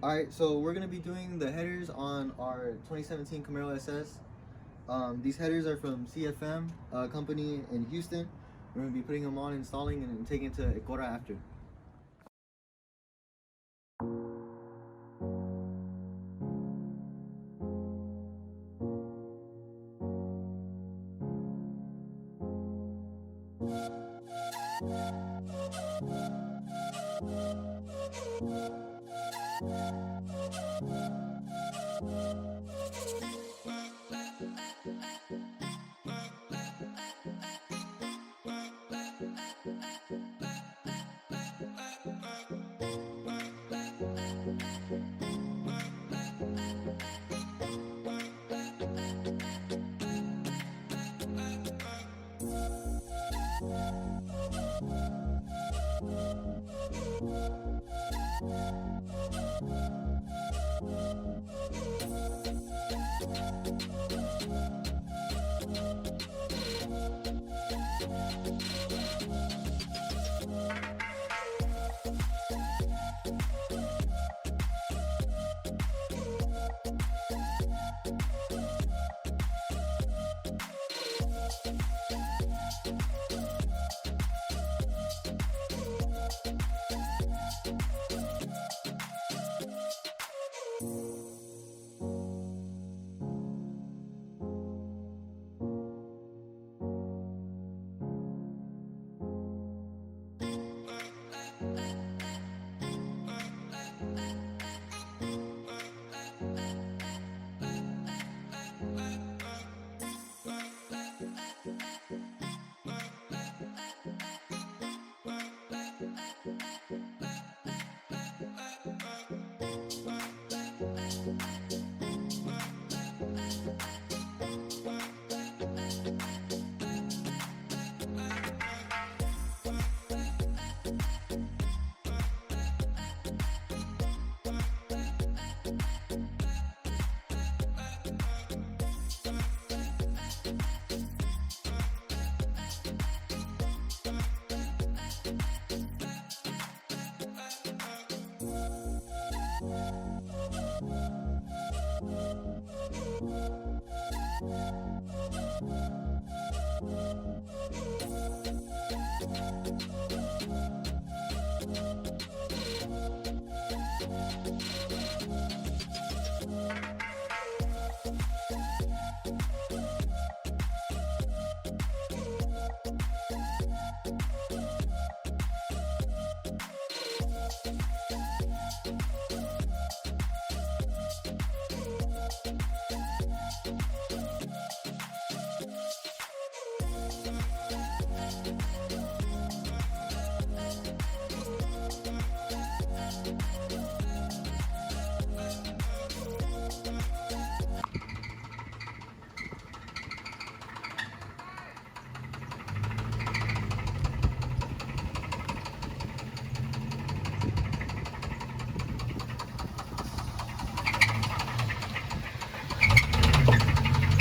Alright, so we're going to be doing the headers on our 2017 Camaro SS. These headers are from CFM, a company in Houston. We're going to be putting them on, installing, and taking it to Ecora after.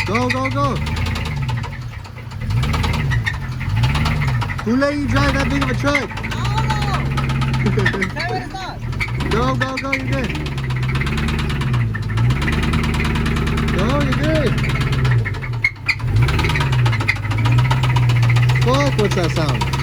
Go, go, go! Who let you drive that big of a truck? I don't know! Tell me when it's not! Go, go, go, you're good. Go, you're good. Fuck, what's that sound?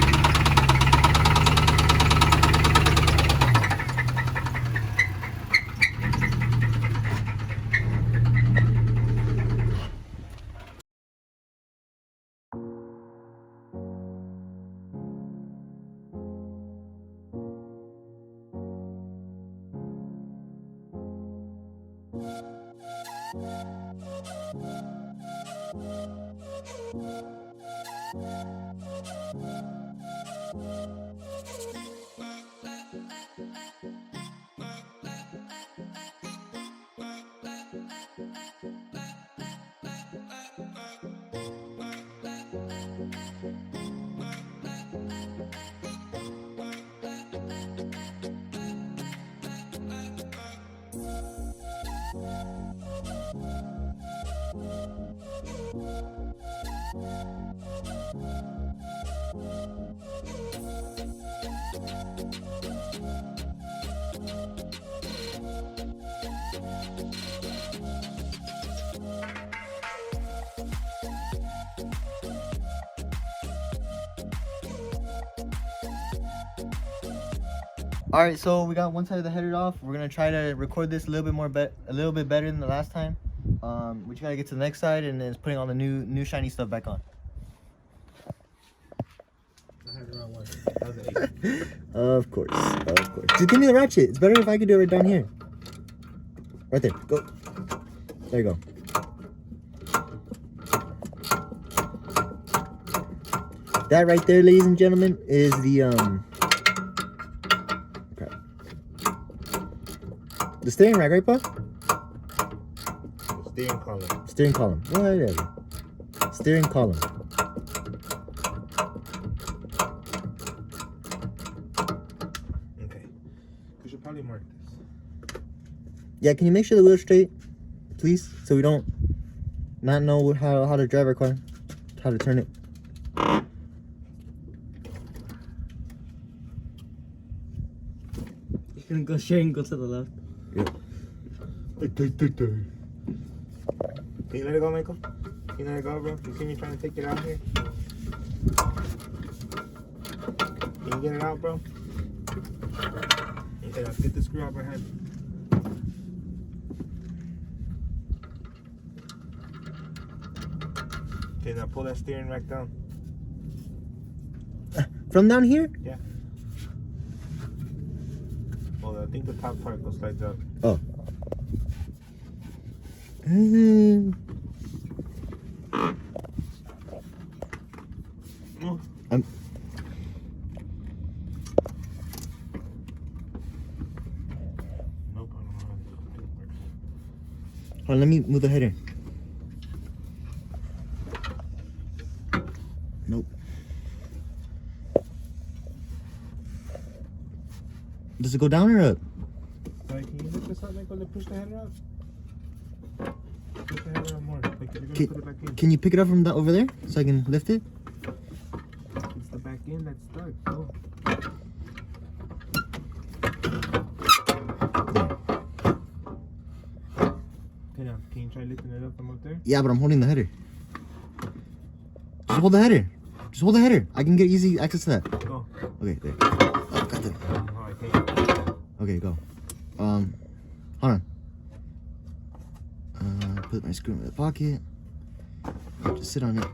All right, so we got one side of the header off. We're gonna try to record this a little bit more, a little bit better than the last time. We just gotta get to the next side and then it's putting all the new shiny stuff back on. I had the wrong one. That was an 8. Of course. Just give me the ratchet. It's better if I could do it right down here. Right there. Go. There you go. That right there, ladies and gentlemen, is the the steering rack, right, Pop? The steering column. Steering column. Whatever. Steering column. Okay. We should probably mark this. Yeah, can you make sure the wheel's straight, please? So we don't not know how to drive our car, how to turn it. You're gonna go straight and go to the left. Yeah. Can you let it go, Michael? Can you let it go, bro? You see me trying to take it out here? Can you get it out, bro? Okay, let's get the screw out behind. Okay, now pull that steering rack down. From down here? Yeah. Well, I think the top part goes slides up. Oh. Oh. Nope, I don't know how this works. Hold on, let me move the header. Nope. Does it go down or up? Sorry, can you lift this up, Michael? Push the header up. Push the header up more. Like, you're gonna put it back in. Can you pick it up from over there so I can lift it? It's the back end that's stuck. Oh. Okay, now, can you try lifting it up from up there? Yeah, but I'm holding the header. Just hold the header. Just hold the header. I can get easy access to that. Go. Okay, there. Oh, got it. Oh, I can't. Okay, go. Hold on. Put my screw in the pocket. Just sit on it.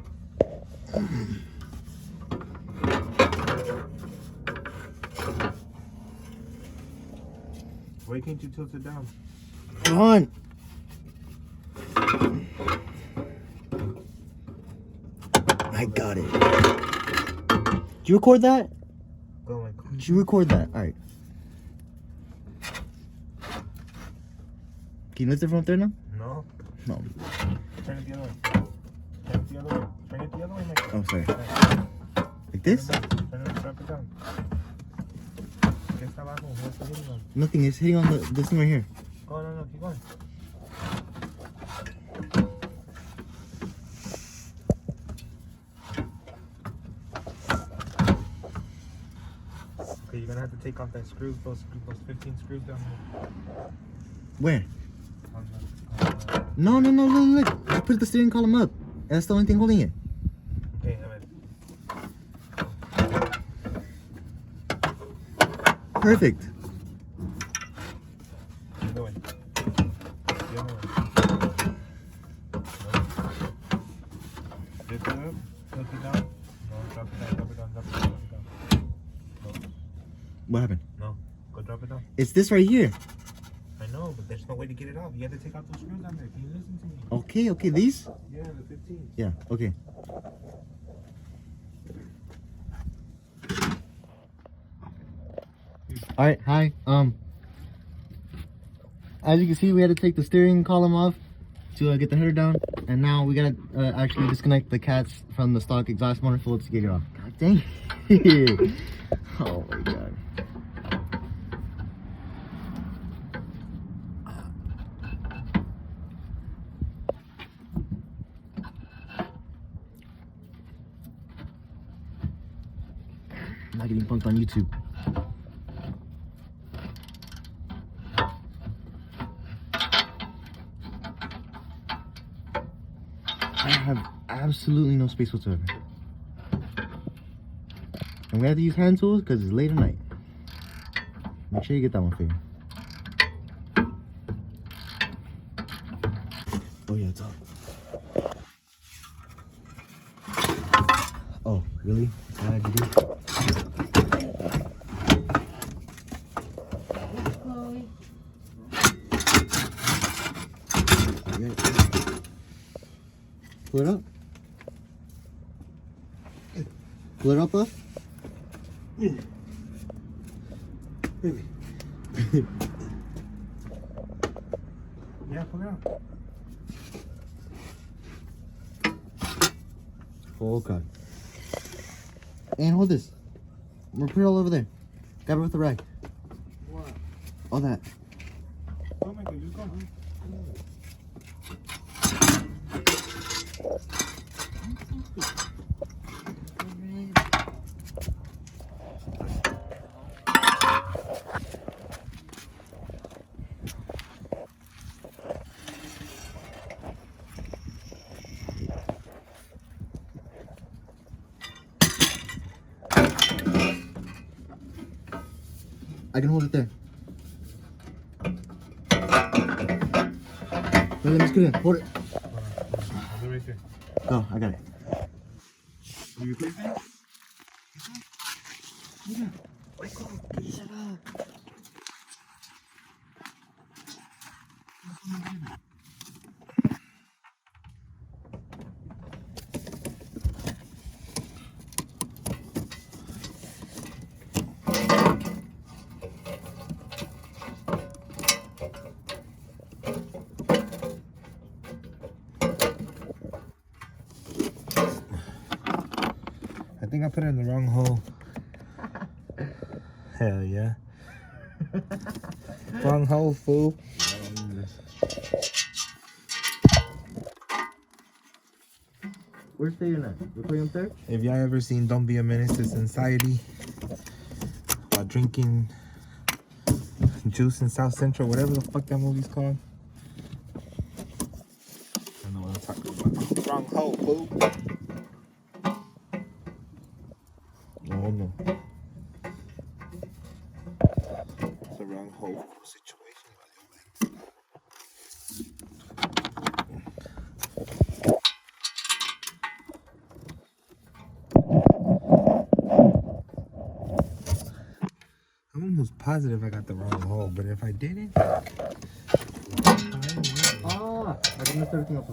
Why can't you tilt it down? Come on. I got it. Did you record that? Go, Michael. Did you record that? All right. Can you lift it from up there now? No. No. Turn it the other way. Turn it the other way. Turn it the other way, Michael. Oh, sorry. Yeah. Like this? Turn it, drop it down. ¿Qué está abajo? What's the hitting on? Nothing. It's hitting on this thing right here. Oh, no, keep going. Okay, you're gonna have to take off that screw, those 15 screws down there. Where? On the, No, look. Just put the steering column up. That's the only thing holding it. okay, a ver. Perfect. The other way. The other way. Lift it up, tilt it down. No, drop it down, drop it down, drop it down, drop it down. No, What happened? no, go drop it down. It's this right here. I know, but there's no way to get it off. You have to take out those screws down there. Can you listen to me? Okay. These? Yeah, the 15. Yeah. Okay. All right. Hi. As you can see, we had to take the steering column off to get the header down, and now we gotta actually disconnect the cats from the stock exhaust manifold to get it off. God dang it. Oh my god. I'm not getting punked on YouTube. I have absolutely no space whatsoever. And we have to use hand tools because it's late at night. Make sure you get that one figured. Oh yeah, it's up. Oh, really? Why did you do? Chloe. Pull it up. Pull it up, huh? Yeah. Baby. Yeah, pull it out. Oh, God. And hold this. We're put it all over there. Grab it with the rag. What? All that. Oh my God, you go, huh? I can hold it there. No, let me scoot in. Hold it. I'll be right there. Go, I got it. Are you crazy? Shut up. I think I put it in the wrong hole. Hell yeah. Wrong hole, fool. Where's Taylor at? We're putting him third? If y'all ever seen Don't Be a Menace to Society while drinking juice in South Central, whatever the fuck that movie's called. I know what I'm talking about. Wrong hole, fool. Oh no. It's a wrong hole situation. I'm almost positive I got the wrong hole, but if I didn't, Ah! I can mess everything up.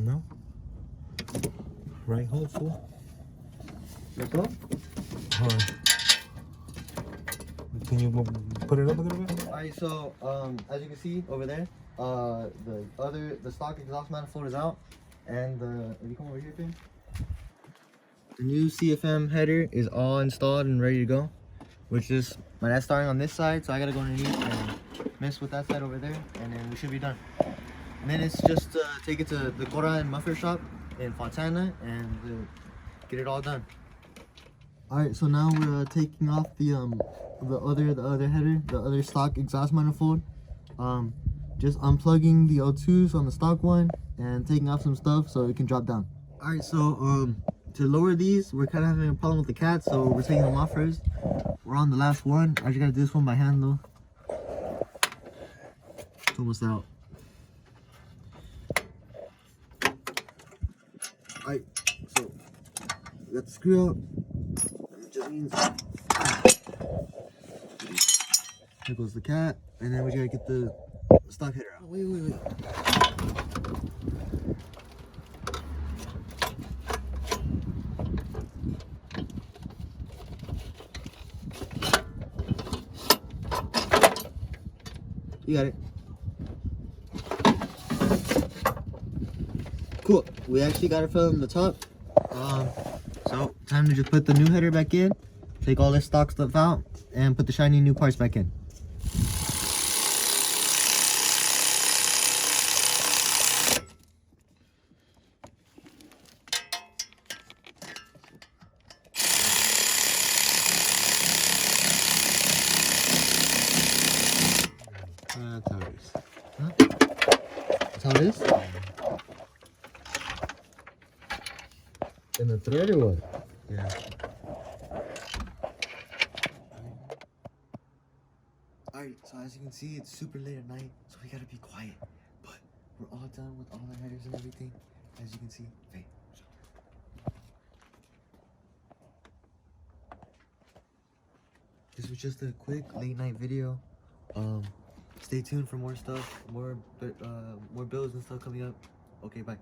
no. Right hole, fool. Let's go. Hold on. Can you put it up a little bit? Alright, so as you can see over there, the stock exhaust manifold is out, and if you come over here, Finn, the new CFM header is all installed and ready to go. Which is my dad's starting on this side, so I gotta go underneath and mess with that side over there, and then we should be done. And then it's just take it to the Cora and Muffler shop in Fontana and get it all done. Alright, so now we're taking off the other header, the other stock exhaust manifold. Just unplugging the O2s on the stock one and taking off some stuff so it can drop down. Alright, so to lower these, we're kind of having a problem with the cat, so we're taking them off first. We're on the last one. I just gotta do this one by hand though. It's almost out. Alright, so we got the screw out. It just means here goes the cat, and then we gotta get the stock header out. Wait. You got it. Cool. We actually got it from the top. So time to just put the new header back in, take all this stock stuff out, and put the shiny new parts back in. how it is? In the thread or what? Yeah. Alright, so as you can see, it's super late at night, so we gotta be quiet. But we're all done with all the headers and everything. As you can see, hey. This was just a quick late night video. Stay tuned for more stuff, more builds and stuff coming up. Okay, bye.